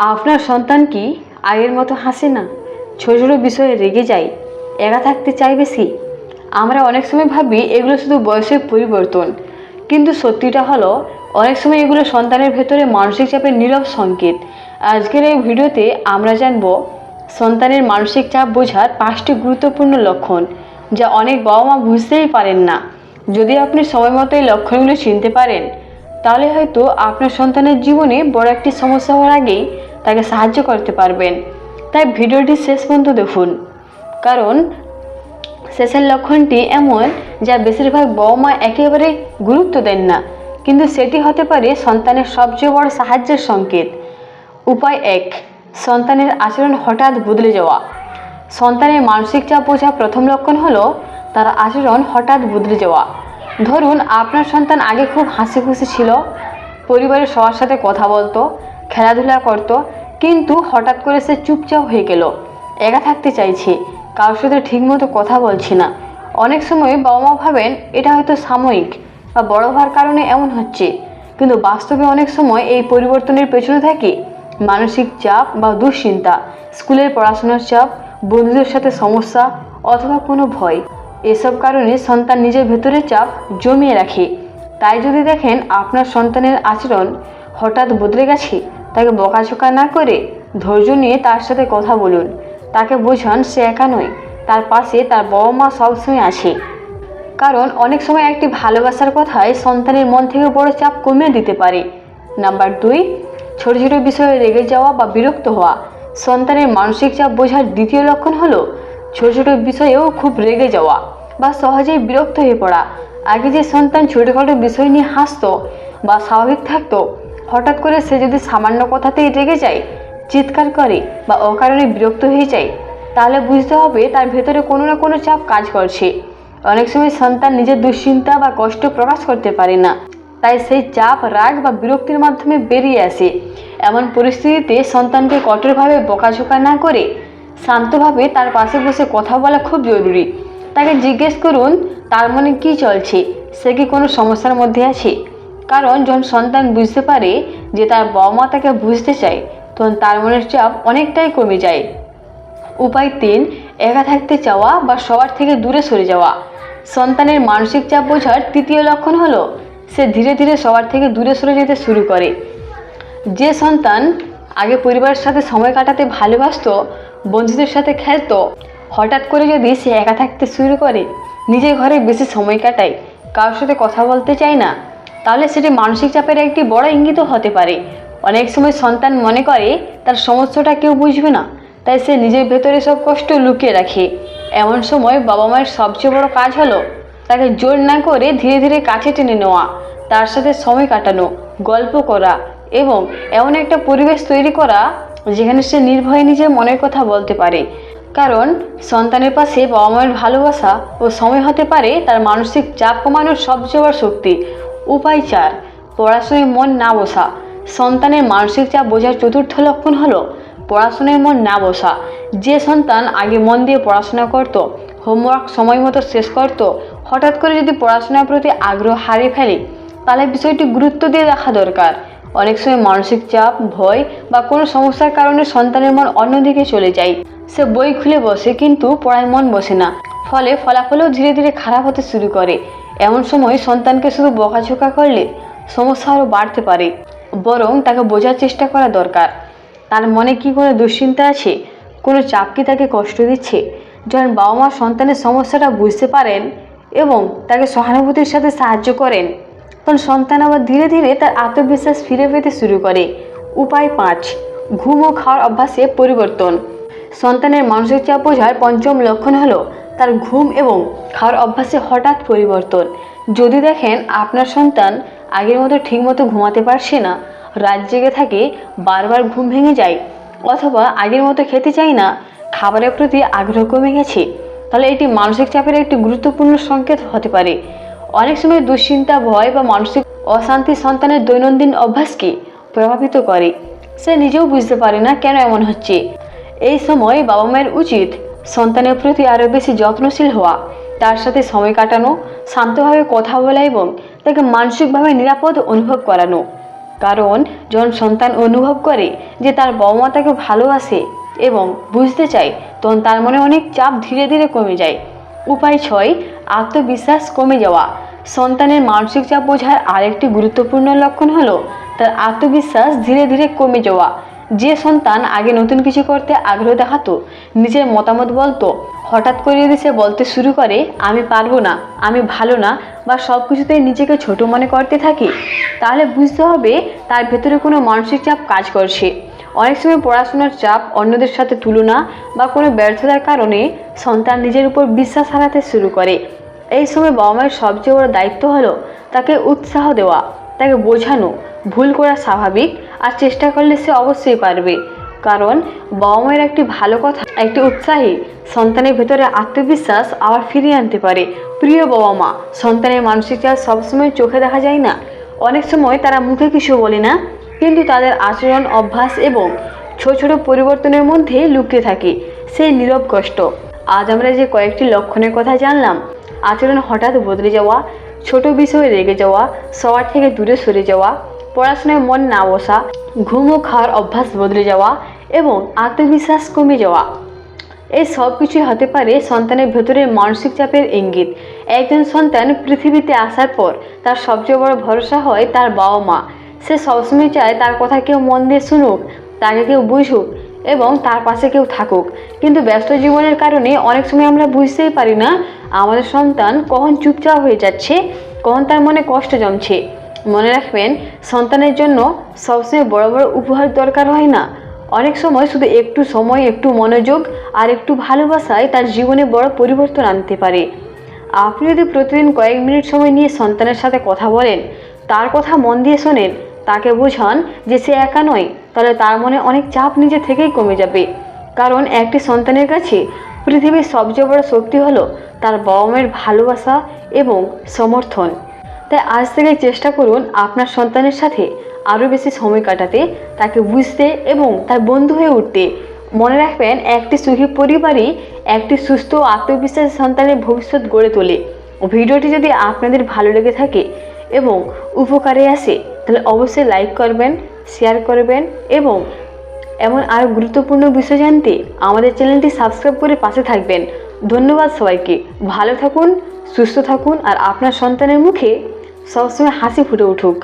আপনার সন্তান কি আগের মতো হাসে না? ছোট ছোট বিষয়ে রেগে যায়, একা থাকতে চায় বেশি? আমরা অনেক সময় ভাবি এগুলো শুধু বয়সের পরিবর্তন, কিন্তু সত্যিটা হলো অনেক সময় এগুলো সন্তানের ভেতরে মানসিক চাপের নীরব সংকেত। আজকের এই ভিডিওতে আমরা জানব সন্তানের মানসিক চাপ বোঝার 5টি গুরুত্বপূর্ণ লক্ষণ, যা অনেক বাবা মা বুঝতেই পারেন না। যদি আপনি সময় মতো এই লক্ষণগুলো চিনতে পারেন, তাহলে হয়তো আপনার সন্তানের জীবনে বড় একটি সমস্যা হওয়ার আগেই তাকে সাহায্য করতে পারবেন। তাই ভিডিওটি শেষ পর্যন্ত দেখুন, কারণ শেষের লক্ষণটি এমন যা বেশিরভাগ বাবা মা একেবারে গুরুত্ব দেন না, কিন্তু সেটি হতে পারে সন্তানের সবচেয়ে বড় সাহায্যের সংকেত। উপায় 1, সন্তানের আচরণ হঠাৎ বদলে যাওয়া। সন্তানের মানসিক চাপ বোঝা প্রথম লক্ষণ হলো তার আচরণ হঠাৎ বদলে যাওয়া। ধরুন আপনার সন্তান আগে খুব হাসি খুশি ছিল, পরিবারের সবার সাথে কথা বলতো, খেলাধুলা করতো, কিন্তু হঠাৎ করে সে চুপচাপ হয়ে গেল, একা থাকতে চাইছে, কারোর সাথে ঠিকমতো কথা বলছে না। অনেক সময় বাবা মা ভাবেন এটা হয়তো সাময়িক বা বড় হওয়ার কারণে এমন হচ্ছে, কিন্তু বাস্তবে অনেক সময় এই পরিবর্তনের পেছনে থাকে মানসিক চাপ বা দুশ্চিন্তা, স্কুলের পড়াশোনার চাপ, বন্ধুদের সাথে সমস্যা অথবা কোনো ভয়। এসব কারণে সন্তান নিজের ভেতরে চাপ জমিয়ে রাখে। তাই যদি দেখেন আপনার সন্তানের আচরণ হঠাৎ বদলে গেছে, তাকে বকাঝকা না করে ধৈর্য নিয়ে তার সাথে কথা বলুন। তাকে বোঝান সে একা নয়, তার পাশে তার বাবা মা সবসময় আছে। কারণ অনেক সময় একটি ভালোবাসার কথায় সন্তানের মন থেকে বড় চাপ কমিয়ে দিতে পারে। নাম্বার 2, ছোট ছোট বিষয়ে রেগে যাওয়া বা বিরক্ত হওয়া। সন্তানের মানসিক চাপ বোঝার দ্বিতীয় লক্ষণ হলো ছোট ছোট বিষয়েও খুব রেগে যাওয়া বা সহজেই বিরক্ত হয়ে পড়া। আগে যে সন্তান ছোটোখাটো বিষয় নিয়ে হাসতো বা স্বাভাবিক থাকতো, হঠাৎ করে সে যদি সামান্য কথাতেই রেগে যায়, চিৎকার করে বা অকারণে বিরক্ত হয়ে যায়, তাহলে বুঝতে হবে তার ভেতরে কোনো না কোনো চাপ কাজ করছে। অনেক সময় সন্তান নিজের দুশ্চিন্তা বা কষ্ট প্রকাশ করতে পারে না, তাই সেই চাপ রাগ বা বিরক্তির মাধ্যমে বেরিয়ে আসে। এমন পরিস্থিতিতে সন্তানকে কঠোরভাবে বকাঝকা না করে শান্তভাবে তার পাশে বসে কথা বলা খুব জরুরি। তাকে জিজ্ঞেস করুন তার মনে কী চলছে, সে কি কোনো সমস্যার মধ্যে আছে। কারণ যখন সন্তান বুঝতে পারে যে তার বাবা মা তাকে বুঝতে চায়, তখন তার মনের চাপ অনেকটাই কমে যায়। উপায় 3, একা থাকতে চাওয়া বা সবার থেকে দূরে সরে যাওয়া। সন্তানের মানসিক চাপ বোঝার তৃতীয় লক্ষণ হলো সে ধীরে ধীরে সবার থেকে দূরে সরে যেতে শুরু করে। যে সন্তান আগে পরিবারের সাথে সময় কাটাতে ভালোবাসতো, বন্ধুদের সাথে খেলতো, হঠাৎ করে যদি সে একা থাকতে শুরু করে, নিজের ঘরে বেশি সময় কাটায়, কারোর সাথে কথা বলতে চায় না, তাহলে সেটি মানসিক চাপের একটি বড় ইঙ্গিতও হতে পারে। অনেক সময় সন্তান মনে করে তার সমস্যাটা কেউ বুঝবে না, তাই সে নিজের ভেতরে সব কষ্ট লুকিয়ে রাখে। এমন সময় বাবা মায়ের সবচেয়ে বড় কাজ হলো তাকে জোর না করে ধীরে ধীরে কাছে টেনে নেওয়া, তার সাথে সময় কাটানো, গল্প করা এবং এমন একটা পরিবেশ তৈরি করা যেখানে সে নির্ভয়ে নিজের মনের কথা বলতে পারে। কারণ সন্তানের পাশে বাবা মায়ের ভালোবাসা ও সময় হতে পারে তার মানসিক চাপ কমানোর সবচেয়ে বড় শক্তি। উপায় 4, পড়াশোনায় মন না বসা। সন্তানের মানসিক চাপ বোঝার চতুর্থ লক্ষণ হলো পড়াশোনায় মন না বসা। যে সন্তান আগে মন দিয়ে পড়াশোনা করত, হোমওয়ার্ক সময় মতো শেষ করত, হঠাৎ করে যদি পড়াশোনার প্রতি আগ্রহ হারিয়ে ফেলে, তাহলে বিষয়টি গুরুত্ব দিয়ে দেখা দরকার। অনেক সময় মানসিক চাপ, ভয় বা কোনো সমস্যার কারণে সন্তানের মন অন্যদিকে চলে যায়। সে বই খুলে বসে কিন্তু পড়ায় মন বসে না, ফলে ফলাফলও ধীরে ধীরে খারাপ হতে শুরু করে। এমন সময় সন্তানকে শুধু বকাঝকা করলে সমস্যা আরও বাড়তে পারে, বরং তাকে বোঝার চেষ্টা করা দরকার তার মনে কি কোনো দুশ্চিন্তা আছে, কোনো চাপ কি তাকে কষ্ট দিচ্ছে। যখন বাবা মা সন্তানের সমস্যাটা বুঝতে পারেন এবং তাকে সহানুভূতির সাথে সাহায্য করেন, তখন সন্তান আবার ধীরে ধীরে তার আত্মবিশ্বাস ফিরে পেতে শুরু করে। উপায় 5, ঘুম ও খাওয়ার অভ্যাসে পরিবর্তন। সন্তানের মানসিক চাপ বোঝার পঞ্চম লক্ষণ হলো তার ঘুম এবং খাওয়ার অভ্যাসে হঠাৎ পরিবর্তন। যদি দেখেন আপনার সন্তান আগের মতো ঠিকমতো ঘুমাতে পারছে না, রাত জেগে থাকে, বারবার ঘুম ভেঙে যায়, অথবা আগের মতো খেতে চায় না, খাবারের প্রতি আগ্রহ কমে গেছে, তাহলে এটি মানসিক চাপের একটি গুরুত্বপূর্ণ সংকেত হতে পারে। অনেক সময় দুশ্চিন্তা, ভয় বা মানসিক অশান্তি সন্তানের দৈনন্দিন অভ্যাসকে প্রভাবিত করে, সে নিজেও বুঝতে পারে না কেন এমন হচ্ছে। এই সময় বাবা মায়ের উচিত সন্তানের প্রতি আরও বেশি যত্নশীল হওয়া, তার সাথে সময় কাটানো, শান্তভাবে কথা বলা এবং তাকে মানসিকভাবে নিরাপদ অনুভব করানো। কারণ যখন সন্তান অনুভব করে যে তার বাবা মা তাকে ভালোবাসে এবং বুঝতে চায়, তখন তার মনে অনেক চাপ ধীরে ধীরে কমে যায়। উপায় 6, আত্মবিশ্বাস কমে যাওয়া। সন্তানের মানসিক চাপ বোঝার আরেকটি গুরুত্বপূর্ণ লক্ষণ হলো তার আত্মবিশ্বাস ধীরে ধীরে কমে যাওয়া। যে সন্তান আগে নতুন কিছু করতে আগ্রহ দেখাতো, নিজের মতামত বলতো, হঠাৎ করে যদি সে বলতে শুরু করে আমি পারবো না, আমি ভালো না, বা সব কিছুতেই নিজেকে ছোট মনে করতে থাকে, তাহলে বুঝতে হবে তার ভেতরে কোনো মানসিক চাপ কাজ করছে। অনেক সময় পড়াশোনার চাপ, অন্যদের সাথে তুলনা বা কোনো ব্যর্থতার কারণে সন্তান নিজের উপর বিশ্বাস হারাতে শুরু করে। এই সময় বাবা মায়ের সবচেয়ে বড় দায়িত্ব হলো তাকে উৎসাহ দেওয়া, তাকে বোঝানো ভুল করা স্বাভাবিক, আর চেষ্টা করলে সে অবশ্যই পারবে। কারণ বাবা মায়ের একটি ভালো কথা, একটি উৎসাহী সন্তানের ভেতরে আত্মবিশ্বাস আবার ফিরিয়ে আনতে পারে। প্রিয় বাবা মা, সন্তানের মানসিক চাপ সবসময় চোখে দেখা যায় না। অনেক সময় তারা মুখে কিছু বলে না, কিন্তু তাদের আচরণ, অভ্যাস এবং ছোট ছোট পরিবর্তনের মধ্যে লুকিয়ে থাকে সেই নীরব কষ্ট। আজ আমরা যে কয়েকটি লক্ষণের কথা জানলাম, আচরণ হঠাৎ বদলে যাওয়া, ছোট বিষয়ে রেগে যাওয়া, সবার থেকে দূরে সরে যাওয়া, পড়াশোনায় মন না বসা, ঘুম ও খাওয়ার অভ্যাস বদলে যাওয়া এবং আত্মবিশ্বাস কমে যাওয়া, এই সব কিছুই হতে পারে সন্তানের ভেতরের মানসিক চাপের ইঙ্গিত। একজন সন্তান পৃথিবীতে আসার পর তার সবচেয়ে বড় ভরসা হয় তার বাবা মা। সে সবসময় চায় তার কথা কেউ মন দিয়ে শুনুক, তাকে কেউ বুঝুক এবং তার পাশে কেউ থাকুক। কিন্তু ব্যস্ত জীবনের কারণে অনেক সময় আমরা বুঝতেই পারি না আমাদের সন্তান কখন চুপচাপ হয়ে যাচ্ছে, কখন তার মনে কষ্ট জমছে। মনে রাখবেন, সন্তানের জন্য সবসময় বড় বড় উপহার দরকার হয় না। অনেক সময় শুধু একটু সময়, একটু মনোযোগ আর একটু ভালোবাসায় তার জীবনে বড় পরিবর্তন আনতে পারে। আপনি যদি প্রতিদিন কয়েক মিনিট সময় নিয়ে সন্তানের সাথে কথা বলেন, তার কথা মন দিয়ে শোনেন, তাকে বোঝান যে সে একা নয়, তাহলে তার মনে অনেক চাপ নিজে থেকেই কমে যাবে। কারণ একটি সন্তানের কাছে পৃথিবীর সবচেয়ে বড় শক্তি হলো তার বাবা মায়ের ভালোবাসা এবং সমর্থন। তাই আজ থেকে চেষ্টা করুন আপনার সন্তানের সাথে আরও বেশি সময় কাটাতে, তাকে বুঝতে এবং তার বন্ধু হয়ে উঠতে। মনে রাখবেন, একটি সুখী পরিবারই একটি সুস্থ ও আত্মবিশ্বাসী সন্তানের ভবিষ্যৎ গড়ে তোলে। ভিডিওটি যদি আপনাদের ভালো লেগে থাকে এবং উপকারে আসে, তাহলে অবশ্যই লাইক করবেন, শেয়ার করবেন এবং এমন আরও গুরুত্বপূর্ণ বিষয় জানতে আমাদের চ্যানেলটি সাবস্ক্রাইব করে পাশে থাকবেন। ধন্যবাদ সবাইকে। ভালো থাকুন, সুস্থ থাকুন আর আপনার সন্তানের মুখে সবসময় হাসি ফুটে উঠুক।